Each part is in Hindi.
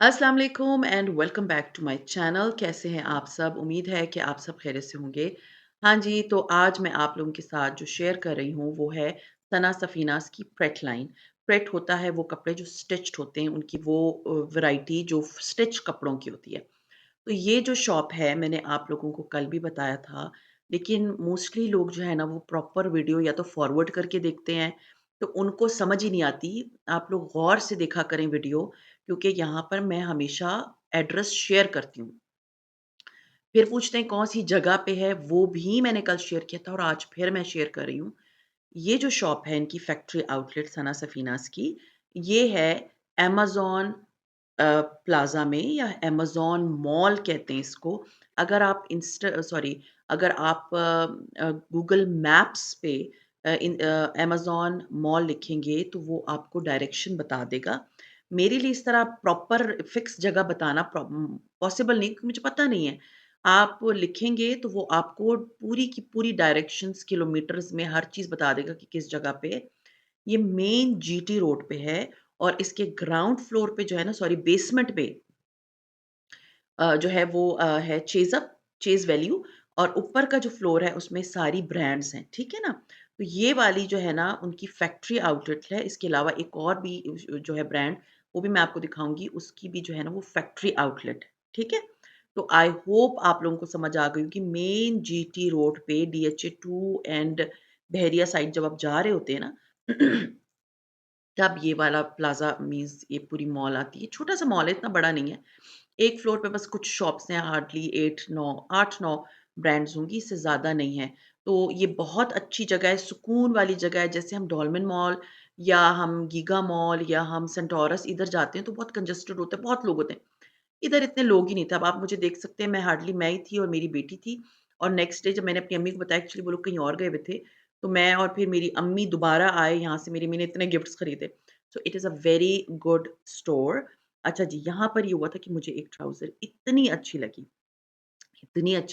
अस्सलाम वालेकुम and welcome back to my channel. कैसे हैं आप सब? उम्मीद है कि आप सब खैरियत से होंगे। हाँ जी, तो आज मैं आप लोगों के साथ जो शेयर कर रही हूँ वो है सना सफ़ीनाज़ की प्रेट लाइन। प्रेट होता है वो कपड़े जो स्टिच्ड होते हैं, उनकी वो वैरायटी जो स्टिच कपड़ों की होती है। तो ये जो शॉप है मैंने आप लोगों को कल भी बताया था, लेकिन मोस्टली लोग जो है ना वो प्रॉपर वीडियो या तो फॉरवर्ड करके देखते हैं, तो उनको समझ ही नहीं आती। आप लोग गौर से देखा करें वीडियो, क्योंकि यहाँ पर मैं हमेशा एड्रेस शेयर करती हूँ। फिर पूछते हैं कौन-सी जगह पे है, वो भी मैंने कल शेयर किया था और आज फिर मैं शेयर कर रही हूँ। ये जो शॉप है इनकी फैक्ट्री आउटलेट सना सफ़ीनाज़ की, ये है अमेज़न प्लाज़ा में या अमेज़न मॉल कहते हैं इसको। अगर आप अगर आप गूगल मैप्स पे अमेज़न मॉल लिखेंगे तो वो आपको डायरेक्शन बता देगा। मेरे लिए इस तरह प्रॉपर फिक्स जगह बताना पॉसिबल नहीं, क्योंकि मुझे पता नहीं है। आप लिखेंगे तो वो आपको पूरी की पूरी डायरेक्शंस किलोमीटर्स में हर चीज़ बता देगा कि किस जगह पे है। ये मेन जीटी रोड पे है और इसके ग्राउंड फ्लोर पे जो है ना, बेसमेंट पे जो है वो है चेज़ वैल्यू, और ऊपर का जो फ्लोर है उसमें सारी ब्रांड्स हैं, ठीक है ना? तो ये वाली जो है ना उनकी फैक्ट्री आउटलेट है, इसके अलावा एक और भी जो है ब्रांड, वो भी मैं आपको दिखाऊँगी, उसकी भी जो है ना वो फैक्ट्री आउटलेट है, ठीक है? तो आई होप आप लोगों को समझ आ गई होगी। मेन जीटी रोड पे डीएचए 2 एंड बहरिया साइड जब आप जा रहे होते हैं ना तब ये वाला प्लाज़ा मीन्स ये पूरी मॉल आती है। छोटा-सा मॉल है, इतना बड़ा नहीं है। एक फ्लोर पे बस कुछ शॉप्स हैं, हार्डली 8-9 ब्रांड्स होंगी, इससे ज़्यादा नहीं है। तो ये बहुत अच्छी जगह है, सुकून वाली जगह है। जैसे हम डॉलमेन मॉल या हम गीगा मॉल या हम सेंटोरस इधर जाते हैं तो बहुत कंजेस्टेड होता है, बहुत लोग होते हैं। इधर इतने लोग ही नहीं थे। अब आप मुझे देख सकते हैं, मैं ही थी और मेरी बेटी थी, और नेक्स्ट डे जब मैंने अपनी अम्मी को बताया, एक्चुअली वो लोग कहीं और गए हुए थे, तो मैं और फिर मेरी अम्मी दोबारा आए यहाँ से, मेरी अम्मी ने इतने गिफ्ट्स खरीदे। So it is a very good store. अच्छा जी, यहाँ पर ये हुआ था कि मुझे एक ट्राउज़र इतनी अच्छी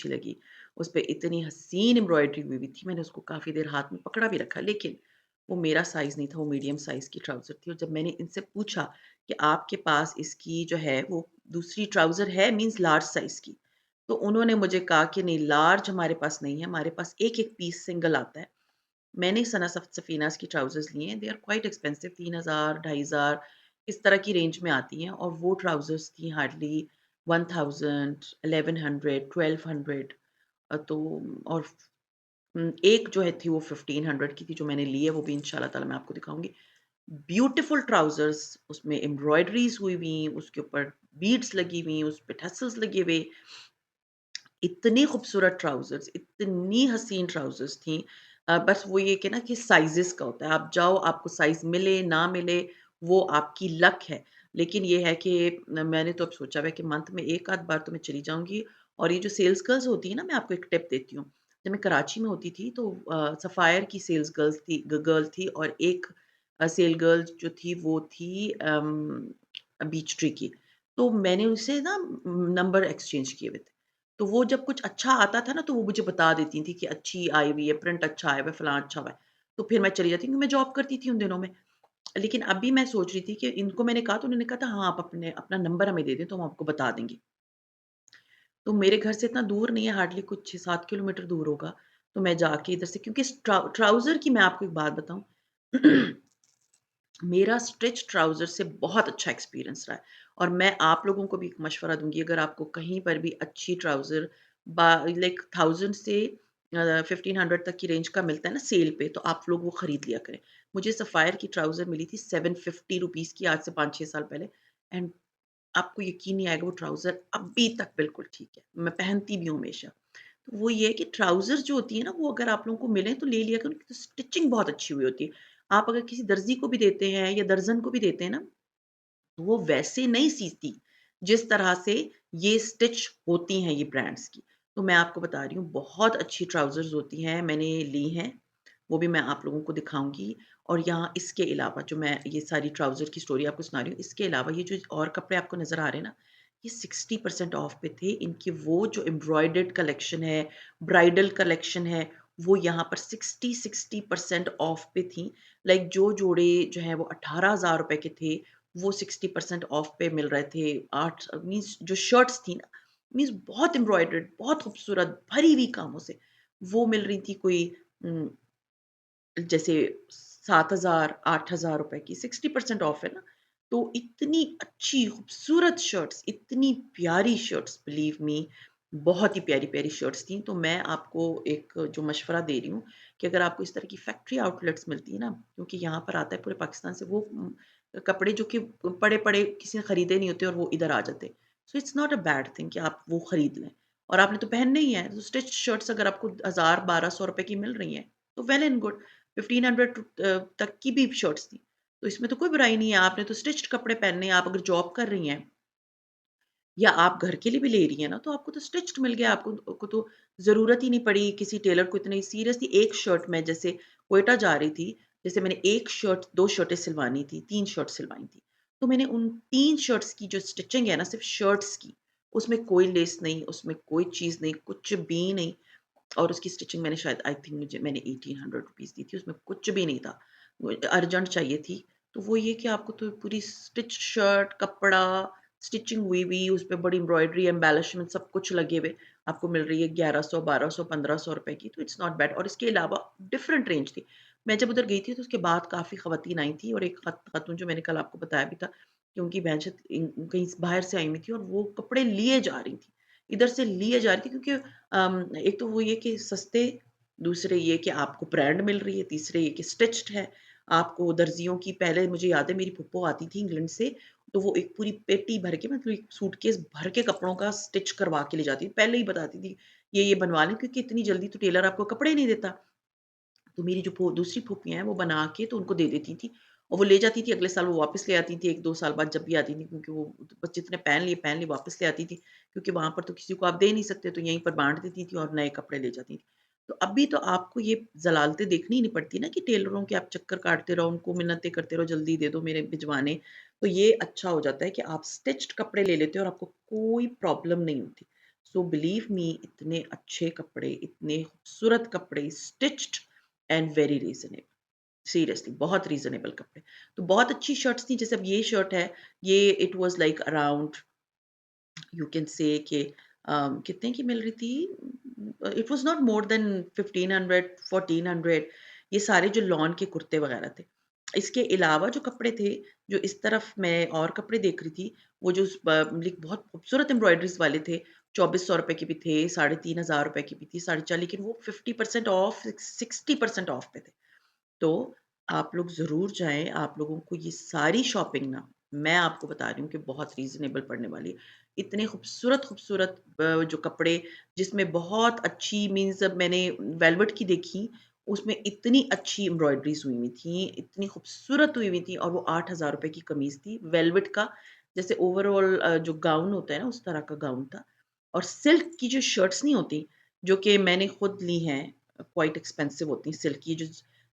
लगी, उसपे इतनी हसीन एम्ब्रॉयडरी हुई हुई थी, मैंने उसको काफ़ी देर हाथ में पकड़ा भी रखा, लेकिन वो मेरा साइज़ नहीं था, वो मीडियम साइज़ की ट्राउज़र थी। और जब मैंने इनसे पूछा कि आपके पास इसकी जो है वो दूसरी ट्राउज़र है, मीन्स लार्ज साइज़ की, तो उन्होंने मुझे कहा कि नहीं, लार्ज हमारे पास नहीं है, हमारे पास एक-एक पीस सिंगल आता है। मैंने सना सफ़ीनाज़ की ट्राउज़र्स लिए हैं, दे आर क्वाइट एक्सपेंसिव, 3000 2500 इस तरह की रेंज में आती हैं, और वो ट्राउज़र्स थी हार्डली 1000 1100 1200। तो और एक जो है थी वो 1500 की थी जो मैंने ली है, वो भी इंशाल्लाह ताला मैं आपको दिखाऊँगी। ब्यूटीफुल ट्राउज़र्स, उसमें एम्ब्रॉयडरीज़ हुई हुई, उसके ऊपर बीड्स लगी हुई, उस पे टसल्स लगे हुए, इतनी खूबसूरत ट्राउज़र्स, इतनी हसीन ट्राउज़र्स थी। बस वो ये कि ना कि साइज़ेज़ का होता है, आप जाओ आपको साइज़ मिले, ना मिले, वो आपकी लक है। लेकिन ये है कि मैंने तो अब सोचा हुआ है कि मंथ में 1 आध बार तो मैं चली जाऊँगी, और ये जो सेल्स गर्ल्स होती हैं ना, मैं आपको एक टिप देती हूँ। जब मैं कराची में होती थी तो सफ़ायर की सेल्स गर्ल थी, और एक सेल गर्ल जो थी वो थी बीच ट्री की। तो मैंने उनसे ना नंबर एक्सचेंज किए हुए थे। तो वो जब कुछ अच्छा आता था ना, तो वो मुझे बता देती थी कि अच्छी आई हुई है, प्रिंट अच्छा आया हुआ है, फलाना अच्छा हुआ है। तो फिर मैं चली जाती, क्योंकि मैं जॉब करती थी उन दिनों में। लेकिन अभी मैं सोच रही थी कि इनको मैंने कहा, तो उन्होंने कहा था, "हाँ, आप अपना नंबर हमें दे दें, तो हम आपको बता देंगे।" तो मेरे घर से इतना दूर नहीं है, हार्डली कुछ 6-7 किलोमीटर दूर होगा। तो मैं जाके इधर से, क्योंकि ट्राउज़र की मैं आपको एक बात बताऊँ, मेरा स्टिच ट्राउज़र से बहुत अच्छा एक्सपीरियंस रहा है, और मैं आप लोगों को भी एक मशवरा दूँगी, अगर आपको कहीं पर भी अच्छी ट्राउज़र लाइक 1000 से 1500 तक की रेंज का मिलता है ना सेल पे, तो आप लोग वो खरीद लिया करें। मुझे सफ़ायर की ट्राउज़र मिली थी 750 रुपीज़ की, आज से 5-6 साल पहले, एंड आपको यकीन नहीं आएगा, वो ट्राउज़र अभी तक बिल्कुल ठीक है। मैं पहनती भी हूँ हमेशा। तो वो ये है कि ट्राउज़र जो होती है ना, वो अगर आप लोगों को मिले तो ले लिया करो, क्योंकि स्टिचिंग बहुत अच्छी हुई होती है। आप अगर किसी दर्जी को भी देते हैं या दर्जन को भी देते हैं ना, तो वो वैसे नहीं सीती, जिस तरह से ये स्टिच होती हैं ये ब्रांड्स की। तो मैं आपको बता रही हूँ, बहुत अच्छी ट्राउज़र्स होती हैं, मैंने ली हैं, वो भी मैं आप लोगों को दिखाऊँगी। और यहाँ इसके अलावा जो मैं ये सारी ट्राउज़र की स्टोरी आपको सुना रही हूँ, इसके अलावा ये जो और कपड़े आपको नज़र आ रहे हैं ना, ये 60% ऑफ पे थे। इनकी वो जो एम्ब्रॉयडर्ड कलेक्शन है, ब्राइडल कलेक्शन है, वो यहाँ पर 60% ऑफ पे थी। लाइक जो जोड़े जो हैं वो 18,000 रुपए के थे, वो 60% ऑफ पे मिल रहे थे। 8 मीन्स जो शर्ट्स थी ना, मीन्स बहुत एम्ब्रॉयडर्ड, बहुत खूबसूरत, भरी हुई कामों से, वो मिल रही थी कोई उम, जैसे 7,000 8,000 रुपए की 60% ऑफ है ना, तो इतनी अच्छी खूबसूरत शर्ट्स, इतनी प्यारी शर्ट्स बिलीव मी बहुत ही प्यारी-प्यारी शर्ट्स थी। तो मैं आपको एक जो मशवरा दे रही हूँ कि अगर आपको इस तरह की फैक्ट्री आउटलेट्स मिलती है ना, क्योंकि यहाँ पर आता है पूरे पाकिस्तान से वो कपड़े जो कि पड़े-पड़े किसी ने खरीदे नहीं होते और वो इधर आ जाते। So it's not a bad thing कि आप वो खरीद लें और आपने तो पहनने ही है, तो स्टिच्ड शर्ट्स अगर आपको 1000-1200 रुपए की मिल रही हैं, तो वेल एंड गुड। 1500 तक की भी शर्ट्स थी। तो इसमें तो कोई बुराई नहीं है, आपने तो स्टिच्ड कपड़े पहनने हैं, आप अगर जॉब कर रही हैं या आप घर के लिए भी ले रही हैं ना, तो आपको तो स्टिच्ड मिल गया, आपको को तो ज़रूरत ही नहीं पड़ी किसी टेलर को इतनी सीरियसली एक शर्ट मैं जैसे क्वेटा जा रही थी, जैसे मैंने 1 शर्ट 2 शर्टें सिलवानी थी, 3 शर्ट सिलवानी थी। तो मैंने उन 3 शर्ट्स की जो स्टिचिंग है ना, सिर्फ़ शर्ट्स की, उसमें कोई लेस नहीं, उसमें कोई चीज़ नहीं, कुछ भी नहीं। और उसकी स्टिचिंग मैंने शायद आई थिंक मुझे मैंने 1800 रुपीज़ दी थी, उसमें कुछ भी नहीं था। वो अर्जेंट चाहिए थी, तो वो ये कि आपको तो पूरी स्टिच शर्ट, कपड़ा, स्टिचिंग हुई हुई, उसपे बड़ी एम्ब्रॉयडरी, एम्बेलिशमेंट सब कुछ लगे हुए, आपको मिल रही है 1100, 1200, 1500 रुपए की, तो इट्स नॉट बैड और इसके अलावा डिफरेंट रेंज थी। मैं जब उधर गई थी, तो उसके बाद काफ़ी ख़वातीन आई थी और एक खातून जो मैंने कल आपको बताया भी था कि उनकी बहन शायद कहीं बाहर से आई हुई थी और वो कपड़े लिए जा रही थी। इधर से लिए जा रही थी क्योंकि एक तो वो ये कि सस्ते, दूसरे ये कि आपको ब्रांड मिल रही है, तीसरे ये कि स्टिच्ड है। आपको दर्जियों की पहले मुझे याद है मेरी फूफो आती थी इंग्लैंड से, तो वो एक पूरी पेटी भर के मतलब एक सूटकेस भर के कपड़ों का स्टिच करवा के ले जाती थी। पहले ही बताती थी, ये बनवा लें क्योंकि इतनी जल्दी तो टेलर आपको कपड़े नहीं देता। तो मेरी जो दूसरी फूफियाँ हैं वो बना के तो उनको दे देती थी और वो ले जाती थी अगले साल वो वापस ले आती थी 1-2 साल बाद जब भी आती थी क्योंकि वो बस जितने पहन लिए वापस ले आती थी क्योंकि वहाँ पर तो किसी को आप दे नहीं सकते तो यहीं पर बाँट देती थी और नए कपड़े ले जाती थी। तो अभी तो आपको ये ज़लालतें देखनी ही नहीं पड़ती ना कि टेलरों के आप चक्कर काटते रहो, उनको मिन्नतें करते रहो जल्दी दे दो मेरे भिजवाने। तो ये अच्छा हो जाता है कि आप स्टिच्ड कपड़े ले लेते हो और आपको कोई प्रॉब्लम नहीं होती। सो बिलीव मी इतने अच्छे कपड़े, इतने खूबसूरत कपड़े stitched and very reasonable, seriously बहुत रीज़नेबल कपड़े। तो बहुत अच्छी शर्ट्स थी जैसे अब ये शर्ट है, ये it was like around you can say कि कितने की मिल रही थी? It was not more than 1500 1400 ये सारे जो लॉन के कुर्ते वग़ैरह थे। इसके अलावा जो कपड़े थे, जो इस तरफ मैं और कपड़े देख रही थी, वो जो लाइक बहुत खूबसूरत एम्ब्रॉयडरीज़ वाले थे, 2400 रुपए के भी थे, 3500 रुपए की भी थी, साढ़े 4 लेकिन वो 50% ऑफ, 60% ऑफ पे थे। तो आप लोग ज़रूर जाएँ, आप लोगों को ये सारी शॉपिंग ना मैं आपको बता रही हूँ कि बहुत रीज़नेबल पड़ने वाली है। इतने खूबसूरत-खूबसूरत जो कपड़े जिसमें बहुत अच्छी मीन्स अब मैंने वेलवेट की देखी, उसमें इतनी अच्छी एम्ब्रॉयडरीज़ हुई हुई थी, इतनी खूबसूरत हुई हुई थी और वो 8,000 रुपए की कमीज़ थी, वेलवेट का जैसे ओवरऑल जो गाउन होता है ना, उस तरह का गाउन था। और सिल्क की जो शर्ट्स नहीं होती, जो कि मैंने खुद ली हैं, क्वाइट एक्सपेंसिव होती हैं सिल्क की जो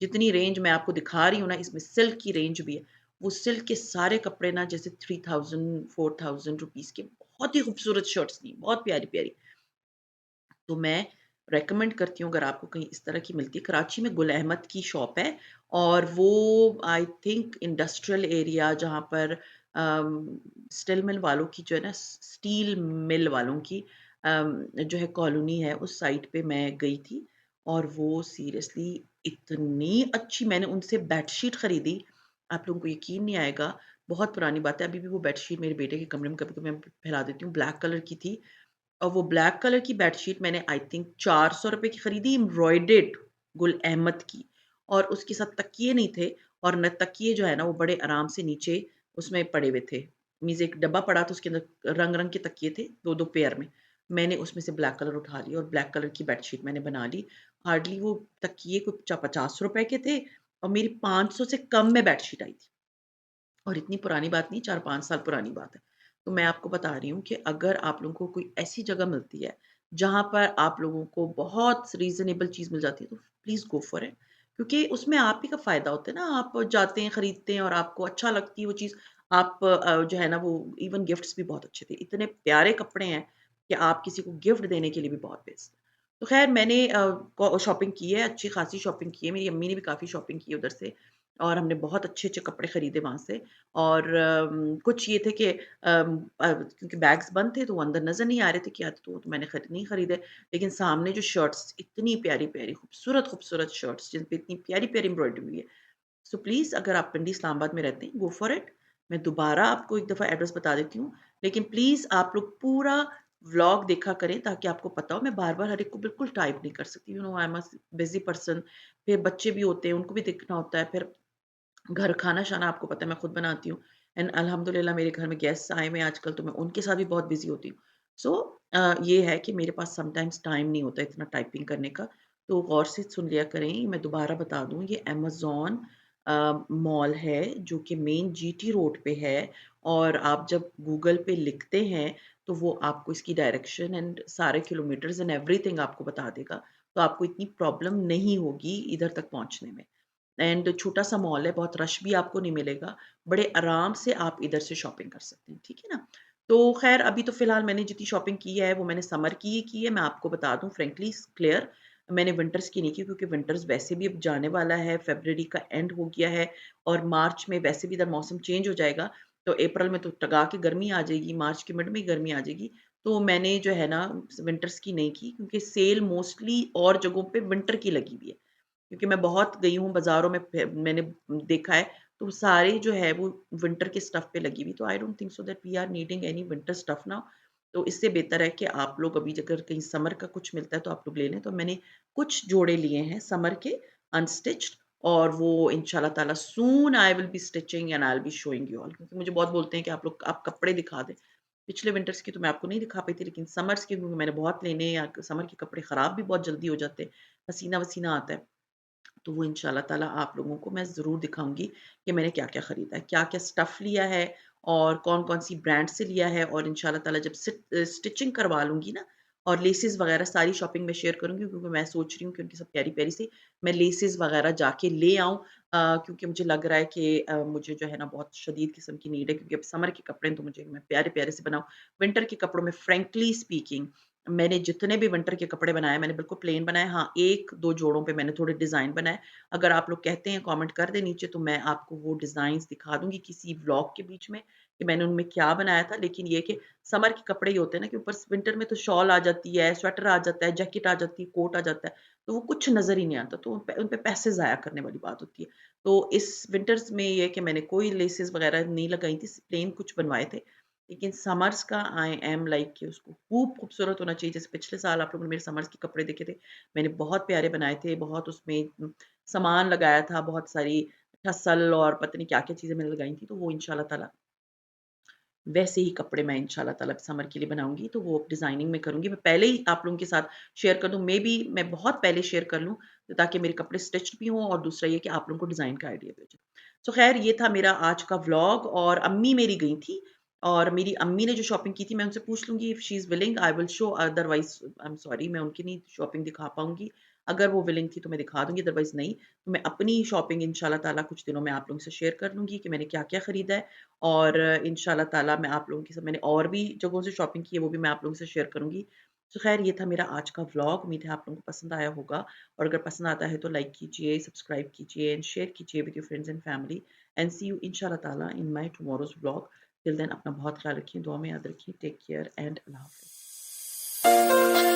जितनी रेंज मैं आपको दिखा रही हूँ ना, इसमें सिल्क की रेंज भी है। वो सिल्क के सारे कपड़े ना जैसे 3000 4000 रुपीज़ के बहुत ही खूबसूरत शर्ट्स थी, बहुत प्यारी-प्यारी। तो मैं रिकमेंड करती हूँ अगर आपको कहीं इस तरह की मिलती है, कराची में गुल अहमद की शॉप है और वो आई थिंक इंडस्ट्रियल एरिया जहाँ पर स्टील मिल वालों की जो है ना स्टील मिल वालों की जो है कॉलोनी है उस साइट पे मैं गई थी और वो सीरियसली इतनी अच्छी मैंने उनसे बेडशीट खरीदी, आप लोगों को यकीन नहीं आएगा, बहुत पुरानी बात है, अभी भी वो बेडशीट मेरे बेटे के कमरे में कभी-कभी मैं फैला देती हूँ, ब्लैक कलर की थी और वो ब्लैक कलर की बेडशीट मैंने आई थिंक ₹400 की खरीदी एम्ब्रॉयडर्ड गुल अहमद की और उसके साथ तकिए नहीं थे और न तकिए जो है ना वो बड़े आराम से नीचे उसमें पड़े हुए थे। मीन्स एक डब्बा पड़ा था उसके अंदर रंग-रंग के तकिए थे 2-2 पेयर में। मैंने उसमें से ब्लैक कलर उठा लिया और ब्लैक कलर की बेडशीट मैंने बना ली। हार्डली वो तकिए कुछ ₹50 के थे और मेरी 500 से कम में बेडशीट आई थी। और इतनी पुरानी बात नहीं 4-5 साल पुरानी बात है। तो मैं आपको बता रही हूँ कि अगर आप लोगों को कोई ऐसी जगह मिलती है, जहाँ पर आप लोगों को बहुत रीज़नेबल चीज़ मिल जाती है, तो प्लीज़ गो फॉर इट। क्योंकि उसमें आप ही का फ़ायदा होता है ना, आप जाते हैं, खरीदते हैं और आपको अच्छा लगती है वो चीज़। आप जो है ना वो इवन गिफ्ट्स भी बहुत अच्छे थे। इतने प्यारे कपड़े हैं कि आप किसी को गिफ्ट देने के लिए भी बहुत बेस्ट है। तो ख़ैर मैंने शॉपिंग की है, अच्छी खासी शॉपिंग की है। मेरी अम्मी ने भी काफ़ी शॉपिंग की है उधर से। और हमने बहुत अच्छे-अच्छे कपड़े खरीदे वहाँ से और कुछ ये थे कि क्योंकि बैग्स बंद थे तो वो अंदर नज़र नहीं आ रहे थे क्या, तो मैंने नहीं खरीदे। लेकिन सामने जो शर्ट्स इतनी प्यारी-प्यारी खूबसूरत-खूबसूरत शर्ट्स जिन पे इतनी प्यारी-प्यारी एम्ब्रॉयडरी हुई है। सो प्लीज़ अगर आप पिंडी इस्लामाबाद में रहते हैं, गो फॉर इट। मैं दोबारा आपको एक दफ़ा एड्रेस बता देती हूँ, लेकिन प्लीज़ आप लोग पूरा व्लॉग देखा करें ताकि आपको पता हो। मैं बार-बार हर एक को बिल्कुल टाइप नहीं कर सकती, I am a busy person. फिर बच्चे भी होते हैं, उनको भी देखना होता है, फिर घर खाना-शाना आपको पता है मैं खुद बनाती हूँ एंड अल्हम्दुलिल्लाह मेरे घर में गेस्ट्स आए हुए हैं आजकल तो मैं उनके साथ भी बहुत बिज़ी होती हूँ। सो ये है कि मेरे पास समटाइम्स टाइम नहीं होता इतना टाइपिंग करने का, तो गौर से सुन लिया करें। मैं दोबारा बता दूँ ये अमेज़न मॉल है जो कि मेन जीटी रोड पे है और आप जब गूगल पे लिखते हैं, तो वो आपको इसकी डायरेक्शन एंड सारे किलोमीटर्स एंड एवरीथिंग आपको बता देगा। तो आपको इतनी प्रॉब्लम नहीं होगी इधर तक पहुँचने में। एंड छोटा-सा मॉल है, बहुत रश भी आपको नहीं मिलेगा। बड़े आराम से आप इधर से शॉपिंग कर सकते हैं, ठीक है ना? तो ख़ैर अभी तो फ़िलहाल मैंने जितनी शॉपिंग की है, वो मैंने समर की ही की है। मैं आपको बता दूँ फ्रैंकली क्लियर, मैंने विंटर्स की नहीं की क्योंकि विंटर्स वैसे भी अब जाने वाला है, फ़रवरी का एंड हो गया है और मार्च में वैसे भी इधर मौसम चेंज हो जाएगा, तो अप्रैल में तो टगा के गर्मी आ जाएगी, मार्च के मिड में ही गर्मी आ जाएगी। तो मैंने जो है ना विंटर्स की नहीं की क्योंकि सेल मोस्टली और जगहों पे विंटर की लगी हुई है। क्योंकि मैं बहुत गई हूँ बाज़ारों में मैंने देखा है, तो सारे जो है वो विंटर के स्टफ़ पे लगी हुई, तो I don't think so that we are needing any winter stuff now. तो इससे बेहतर है कि आप लोग अभी अगर कहीं समर का कुछ मिलता है तो आप लोग ले लें। तो मैंने कुछ जोड़े लिए हैं समर के अनस्टिच्ड और वो इंशाल्लाह ताला soon I will be stitching and I will be showing you all क्योंकि मुझे बहुत बोलते हैं कि आप कपड़े दिखा दें। पिछले विंटर्स की तो मैं आपको नहीं दिखा पाई थी, लेकिन समर्स के क्योंकि मैंने बहुत लेने हैं या समर के कपड़े खराब भी बहुत जल्दी हो जाते हैं, पसीना-वसीना आता है। तो वो इंशाल्लाह ताला आप लोगों को मैं ज़रूर दिखाऊँगी कि मैंने क्या-क्या खरीदा है, क्या-क्या स्टफ़ लिया है और कौन-कौन सी ब्रांड से लिया है और इंशाल्लाह ताला जब स्टिचिंग करवा लूँगी ना और लेसेस वग़ैरह सारी शॉपिंग मैं शेयर करूँगी क्योंकि मैं सोच रही हूँ कि उनकी सब प्यारी-प्यारी सी मैं लेसेस वग़ैरह जाके ले आऊँ क्योंकि मुझे लग रहा है कि मुझे जो है ना बहुत शदीद किस्म की नीड है क्योंकि अब समर के कपड़े हैं तो मुझे मैं प्यारे-प्यारे से बनाऊँ। विंटर के कपड़ों में फ्रैंकली स्पीकिंग मैंने जितने भी विंटर के कपड़े बनाए मैंने बिल्कुल प्लेन बनाए। हाँ, 1-2 जोड़ों पे मैंने थोड़े डिज़ाइन बनाए। अगर आप लोग कहते हैं कमेंट कर दें नीचे तो मैं आपको वो डिज़ाइन्स दिखा दूँगी किसी व्लॉग के बीच में कि मैंने उनमें क्या बनाया था। लेकिन ये है कि समर के कपड़े ही होते हैं ना कि ऊपर स विंटर में तो शॉल आ जाती है, स्वेटर आ जाता है, जैकेट आ जाती है, कोट आ जाता है, तो वो कुछ नज़र ही नहीं आता। तो उन पे पैसे ज़ाया करने वाली बात होती है। तो इस विंटर्स में ये है कि मैंने कोई लेसेस वग़ैरह नहीं लगाई थी, प्लेन कुछ बनवाए थे। लेकिन समर्स का आई एम लाइक कि उसको खूब खूबसूरत होना चाहिए। जैसे पिछले साल आप लोगों ने मेरे समर्स के कपड़े देखे थे, मैंने बहुत प्यारे बनाए थे, बहुत उसमें सामान लगाया था, बहुत सारी टसल और पता नहीं क्या-क्या चीज़ें मैंने लगाई थी, तो वो इंशाल्लाह ताला वैसे ही कपड़े मैं इंशाल्लाह ताला समर के लिए बनाऊँगी, तो वो डिज़ाइनिंग में करूँगी। मैं पहले ही आप लोगों के साथ शेयर कर दूँ, मेबी मैं बहुत पहले शेयर कर लूँ, तो ताकि मेरे कपड़े स्टिच्ड भी हों और दूसरा ये कि आप लोगों को डिज़ाइन का आइडिया भी हो जाए। सो ख़ैर ये था मेरा आज का व्लॉग और अम्मी मेरी गई थी और मेरी अम्मी ने जो शॉपिंग की थी, मैं उनसे पूछ लूँगी if she is willing I will show otherwise I am sorry मैं उनकी नहीं शॉपिंग दिखा पाऊँगी। अगर वो विलिंग थी तो मैं दिखा दूँगी, अदरवाइज़ नहीं। तो मैं अपनी शॉपिंग इंशाल्लाह ताला कुछ दिनों में आप लोगों से शेयर कर लूँगी कि मैंने क्या-क्या खरीदा है और इंशाल्लाह ताला मैं आप लोगों के साथ मैंने और भी जगहों से शॉपिंग की है, वो भी मैं आप लोगों से शेयर करूँगी। तो ख़ैर ये था मेरा आज का व्लॉग, उम्मीद है आप लोगों को पसंद आया होगा और अगर पसंद आता है तो लाइक कीजिए, सब्सक्राइब कीजिए एंड शेयर कीजिए with your friends and family and see you इंशाल्लाह ताला in my tomorrow's vlog. Till then अपना बहुत ख़्याल रखिए, दुआ में याद रखिए, टेक केयर एंड अल्लाह हाफ़िज़।